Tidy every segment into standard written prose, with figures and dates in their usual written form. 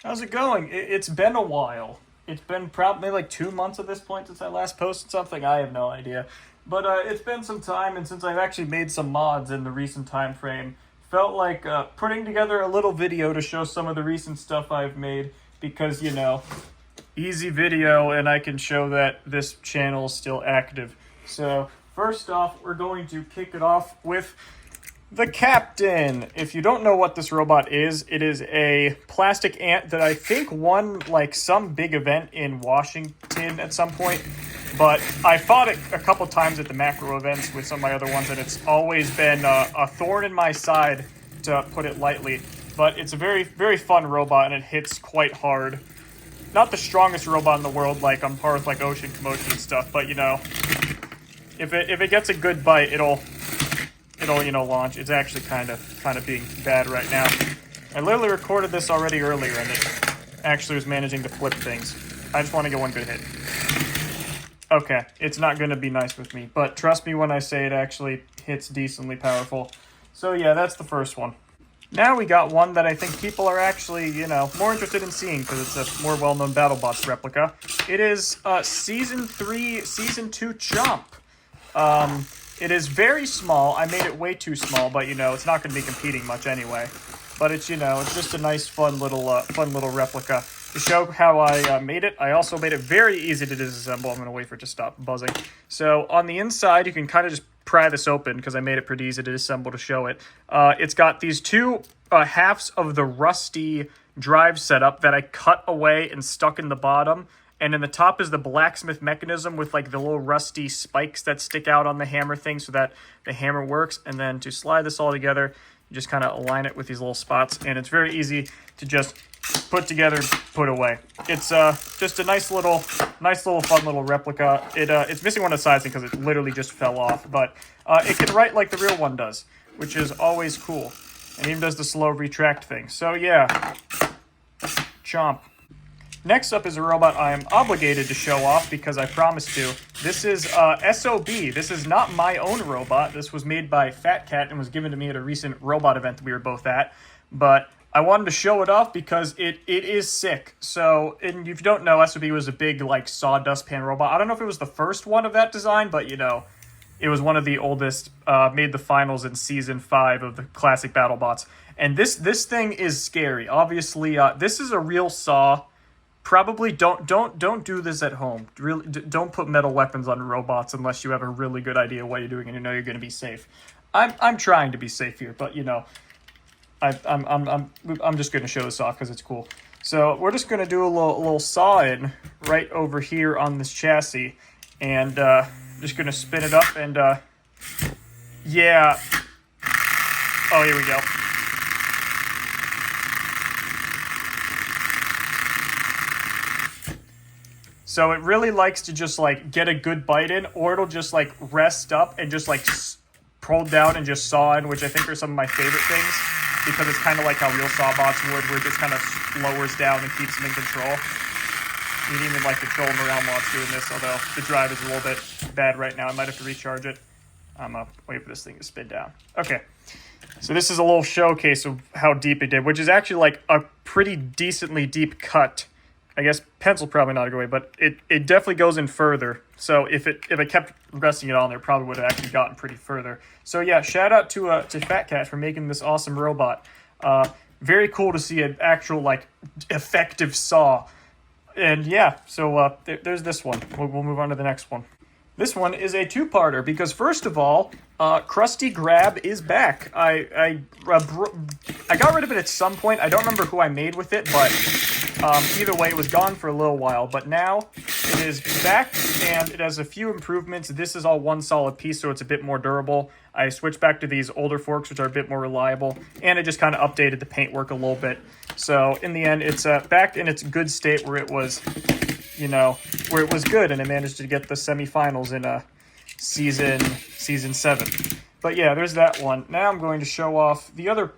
How's it going? It's been a while. It's been probably like 2 months at this point since I last posted something. I have no idea. But it's been some time, and since I've actually made some mods in the recent time frame, felt like putting together a little video to show some of the recent stuff I've made because, easy video, and I can show that this channel is still active. So, first off, we're going to kick it off with the Captain. If you don't know what this robot is, it is a plastic ant that I think won like some big event in Washington at some point. But I fought it a couple times at the macro events with some of my other ones, and it's always been a thorn in my side, to put it lightly. But it's a very, very fun robot, and it hits quite hard. Not the strongest robot in the world, like on par with like Ocean Commotion and stuff, but if it gets a good bite, it'll launch. It's actually kind of being bad right now. I literally recorded this already earlier, and it actually was managing to flip things. I just want to get one good hit. Okay, it's not going to be nice with me, but trust me when I say it actually hits decently powerful. So yeah, that's the first one. Now we got one that I think people are actually, more interested in seeing because it's a more well-known BattleBots replica. It is Season 3, Season 2 Chomp. It is very small. I made it way too small, but it's not going to be competing much anyway. But it's it's just a nice, fun little replica. To show how I made it, I also made it very easy to disassemble. I'm going to wait for it to stop buzzing. So on the inside, you can kind of just pry this open because I made it pretty easy to disassemble to show it. It's got these two halves of the rusty drive setup that I cut away and stuck in the bottom. And in the top is the blacksmith mechanism with like the little rusty spikes that stick out on the hammer thing so that the hammer works. And then to slide this all together, you just kind of align it with these little spots. And it's very easy to just put together, put away. It's just a nice little fun little replica. It's missing one of the sides because it literally just fell off. But it can write like the real one does, which is always cool. And even does the slow retract thing. So yeah, Chomp. Next up is a robot I am obligated to show off because I promised to. This is SOB. This is not my own robot. This was made by Fat Cat and was given to me at a recent robot event that we were both at. But I wanted to show it off because it is sick. So, and if you don't know, SOB was a big like sawdust pan robot. I don't know if it was the first one of that design, but it was one of the oldest, made the finals in Season 5 of the classic BattleBots. And this thing is scary. Obviously, this is a real saw. Probably don't do this at home. Really, don't put metal weapons on robots unless you have a really good idea what you're doing and you're going to be safe. I'm trying to be safe here, but I'm just going to show this off because it's cool. So we're just going to do a little saw in right over here on this chassis, and just going to spin it up and yeah. Oh, here we go. So it really likes to just like get a good bite in, or it'll just like rest up and just like pull down and just saw in, which I think are some of my favorite things because it's kind of like how real saw bots would, where it just kind of lowers down and keeps them in control. You can even like control them around while it's doing this, although the drive is a little bit bad right now. I might have to recharge it. I'm gonna wait for this thing to spin down. Okay. So this is a little showcase of how deep it did, which is actually like a pretty decently deep cut. I guess pencil probably not a good way, but it definitely goes in further. So if I kept resting it on there, probably would have actually gotten pretty further. So yeah, shout out to Fat Cat for making this awesome robot. Very cool to see an actual like effective saw. And yeah, so there's this one. We'll move on to the next one. This one is a two-parter because first of all, Crusty Grab is back. I got rid of it at some point. I don't remember who I made with it, but either way, it was gone for a little while. But now it is back, and it has a few improvements. This is all one solid piece, so it's a bit more durable. I switched back to these older forks, which are a bit more reliable, and it just kind of updated the paintwork a little bit. So in the end, it's back in its good state where it was, where it was good, and it managed to get the semifinals in season 7. But yeah, there's that one. Now I'm going to show off the other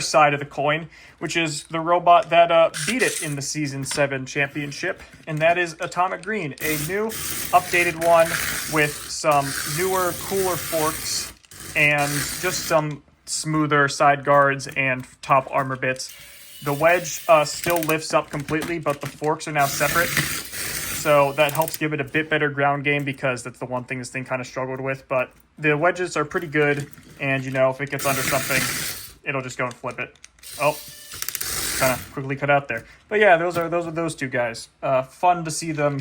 side of the coin, which is the robot that beat it in the Season 7 championship, and that is Atomic Green, a new, updated one with some newer, cooler forks and just some smoother side guards and top armor bits. The wedge still lifts up completely, but the forks are now separate. So that helps give it a bit better ground game because that's the one thing this thing kind of struggled with. But the wedges are pretty good, and, you know, if it gets under something, it'll just go and flip it. Oh, kind of quickly cut out there. But yeah, those are those two guys. Fun to see them.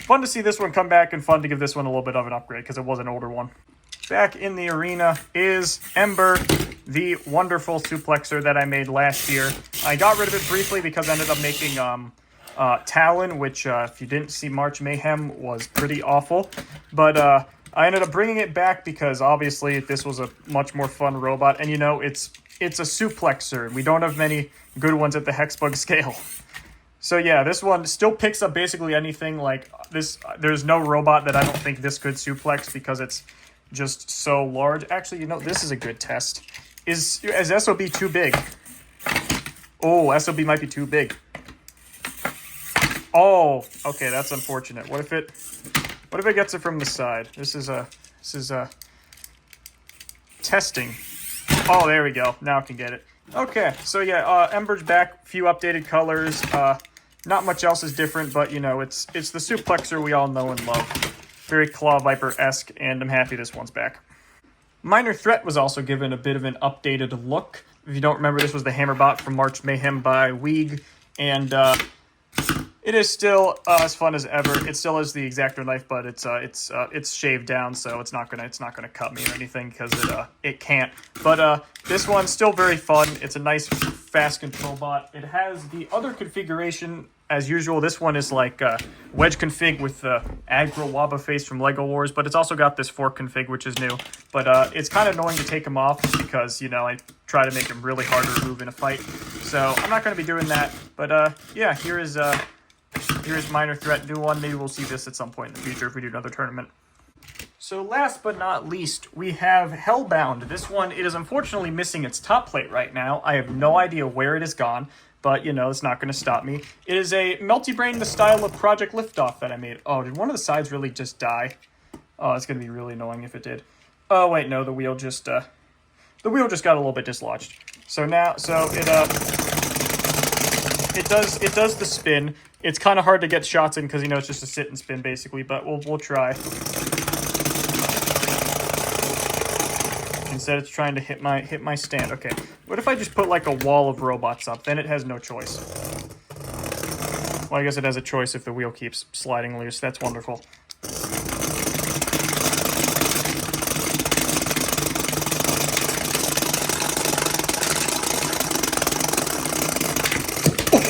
Fun to see this one come back, and fun to give this one a little bit of an upgrade because it was an older one. Back in the arena is Ember, the wonderful suplexer that I made last year. I got rid of it briefly because I ended up making Talon, which, if you didn't see March Mayhem, was pretty awful. But I ended up bringing it back because, obviously, this was a much more fun robot. And, you know, it's a suplexer, and we don't have many good ones at the Hexbug scale. So, yeah, this one still picks up basically anything like this. There's no robot that I don't think this could suplex because it's just so large. Actually, you know, this is a good test. Is SOB too big? Oh, SOB might be too big. Oh, okay, that's unfortunate. What if it gets it from the side? This is testing. Oh, there we go. Now I can get it. Okay, so yeah, Ember's back. Few updated colors. Not much else is different, but you know, it's the suplexer we all know and love. Very Claw Viper-esque, and I'm happy this one's back. Minor Threat was also given a bit of an updated look. If you don't remember, this was the Hammerbot from March Mayhem by Weeg, and it is still as fun as ever. It still is the X-Acto knife, but it's shaved down, so it's not gonna cut me or anything because it can't. But this one's still very fun. It's a nice fast control bot. It has the other configuration as usual. This one is like wedge config with the aggro Waba face from Lego Wars, but it's also got this fork config, which is new. But it's kind of annoying to take him off because, you know, I try to make him really hard to remove in a fight. So I'm not going to be doing that. But yeah, here's Minor Threat, new one. Maybe we'll see this at some point in the future if we do another tournament. So last but not least, we have Hellbound. This one, it is unfortunately missing its top plate right now. I have no idea where it has gone, but, you know, it's not going to stop me. It is a Melty Brain, the style of Project Liftoff that I made. Oh, did one of the sides really just die? Oh, it's going to be really annoying if it did. Oh, wait, no, the wheel just got a little bit dislodged. So now, it does the spin. It's kind of hard to get shots in because, you know, it's just a sit and spin basically, but we'll try. Instead, it's trying to hit my stand. Okay, what if I just put like a wall of robots up? Then it has no choice. Well, I guess it has a choice if the wheel keeps sliding loose. That's wonderful.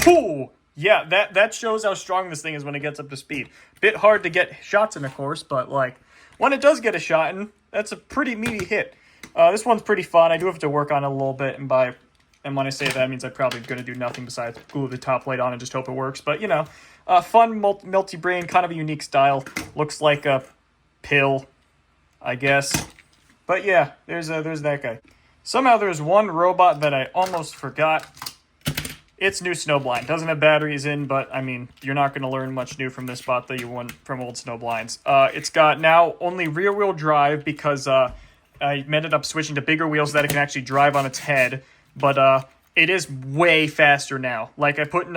Oh, yeah, that shows how strong this thing is when it gets up to speed. Bit hard to get shots in, of course, but like when it does get a shot in, that's a pretty meaty hit. This one's pretty fun. I do have to work on it a little bit, and when I say that, it means I'm probably going to do nothing besides glue the top plate on and just hope it works. But, you know, fun Melty Brain, kind of a unique style. Looks like a pill, I guess. But yeah, there's that guy. Somehow there's one robot that I almost forgot. It's new Snowblind. Doesn't have batteries in, but, I mean, you're not going to learn much new from this bot that you won from old Snowblinds. It's got now only rear-wheel drive because I ended up switching to bigger wheels so that it can actually drive on its head, but it is way faster now. Like, I put in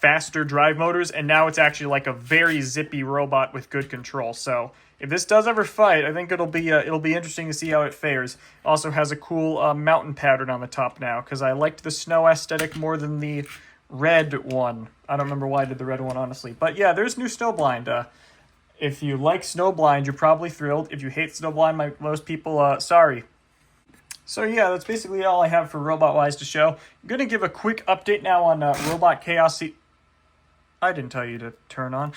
faster drive motors, and now it's actually like a very zippy robot with good control. So if this does ever fight, I think it'll be interesting to see how it fares. Also has a cool mountain pattern on the top now, because I liked the snow aesthetic more than the red one. I don't remember why I did the red one, honestly. But yeah, there's new Snowblind. If you like Snowblind, you're probably thrilled. If you hate Snowblind, like most people, sorry. So yeah, that's basically all I have for Robot-wise to show. I'm going to give a quick update now on Robot Chaos I didn't tell you to turn on.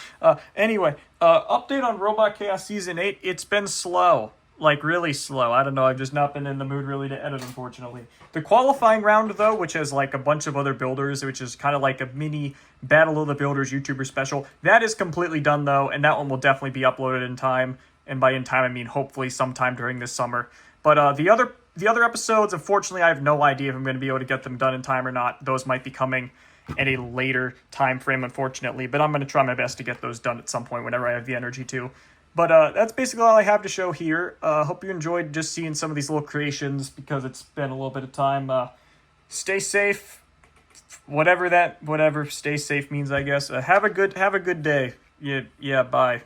Anyway, update on Robot Chaos Season 8. It's been slow. Like, really slow. I don't know, I've just not been in the mood really to edit, unfortunately. The qualifying round, though, which has, like, a bunch of other builders, which is kind of like a mini Battle of the Builders YouTuber special, that is completely done, though, and that one will definitely be uploaded in time. And by in time, I mean hopefully sometime during this summer. But the other episodes, unfortunately, I have no idea if I'm going to be able to get them done in time or not. Those might be coming at a later time frame, unfortunately. But I'm going to try my best to get those done at some point whenever I have the energy to. But that's basically all I have to show here. Hope you enjoyed just seeing some of these little creations because it's been a little bit of time. Stay safe. whatever stay safe means, I guess. Have a good day. Yeah, bye.